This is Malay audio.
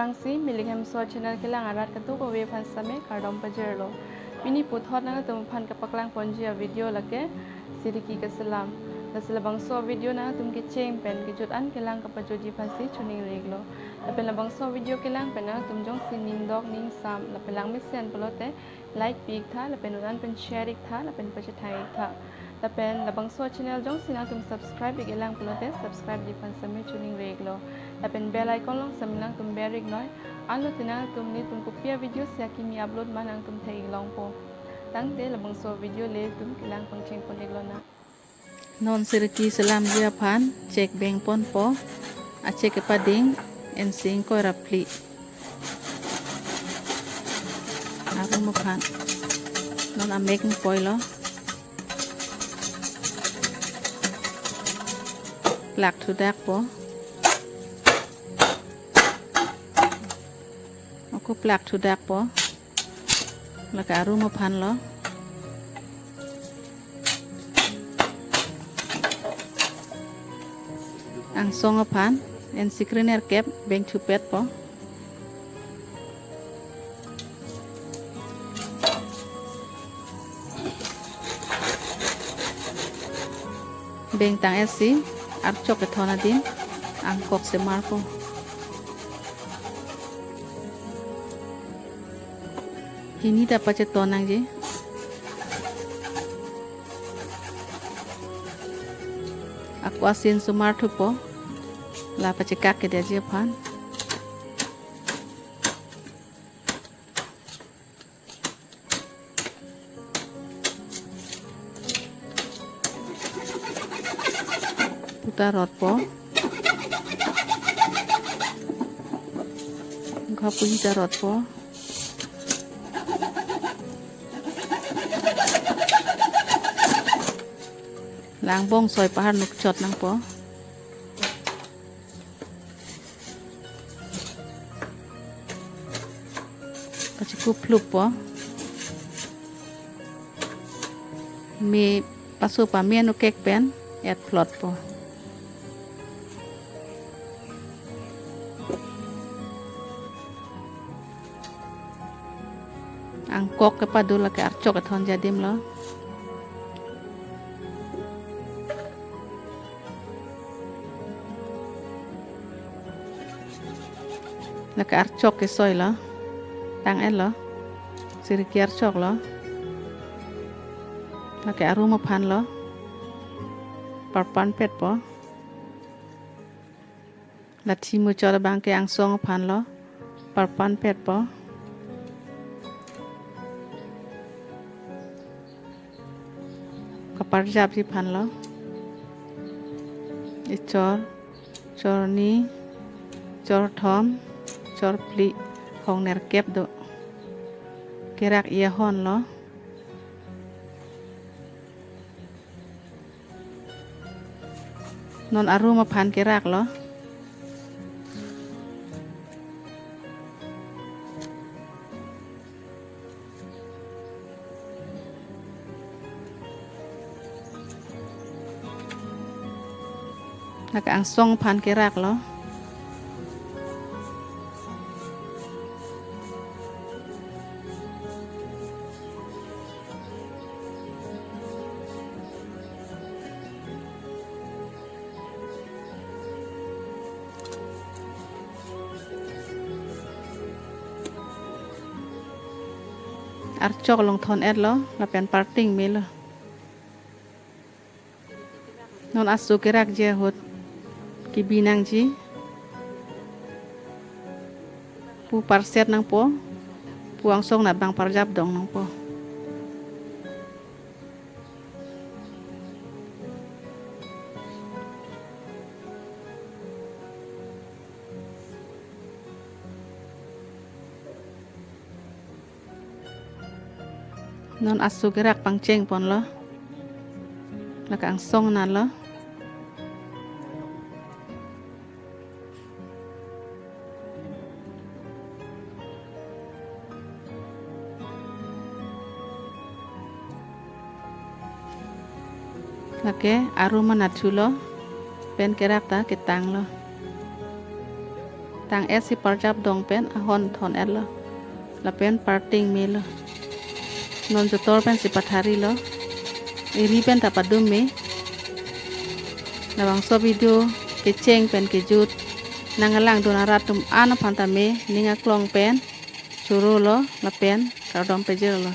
kelang si Milik-Hemso channel kelang arat katu ko we pan same kardom pajerlo mini puthot na tum pan kapaklang ponjia video lake siriki kaselam dasla bangso video na tum ke cheng pen ke jotan kelang kapajoji phasi chuning reglo lapen bangso video kelang pen na tum jong sin ning dog ning sam lapelang misen pelote like pik tha lapen unan pen share ik tha lapen pachathai tha lapen labangso channel jong sina tum subscribe ik elang pelote subscribe di pan same chuning reglo lapen bell icon long samilang tum berik noi alo tina tum ni tum kopia video sia kimi upload manang tum thai long po tangte labangso video le tum kelang pangcheng pon eglona non siriki salam dia pan cek beng pon po a cek pading en sing ko rapli aku mo pan non a make poilo plak to dak po aku plak to dak po laka aru mo pan lo ang song pan en sikriner kep beng chupet po beng tang esi archok ke thona din ang kok se mar po hini ta pache tonang je aku asin sumar thu po la pache kak ke dia je phan puta rot po ghapu hita rot po lang bong soy pahar nuk chot nang po pachiku plup po mi pasu pa mienu kek pen et plot po ang kok ke padula ke archok ke thon jadim lo laka archok ke soy lo tang en lo siriki archok lo laka aruma pan lo parpan pet po lati mu chora bang ke ang song pan lo parpan pet po kapar jap si pan lo ichor chor ni chor thom chor pli hong ner kep do kerak ia hon lo non aruma pan kerak lo laka ang song pan kerak lo archok long thon et lo la pen parting me lo non asu kerak je hot ki binang ji pu parset nang po puang song na bang parjap dong nang po non asu gerak pangceng pon lo laka ang song na lo lake aruma nathu lo pen kerak ta ketang lo tang es si parjap dong pen ahon thon et lo la pen parting me lo non jotor pen si pathari lo iri pen tapadum me labang so video ke cheng pen ke jut nangalang donarat tum ana phanta me ninga klong pen churo lo la pen kardom pejero lo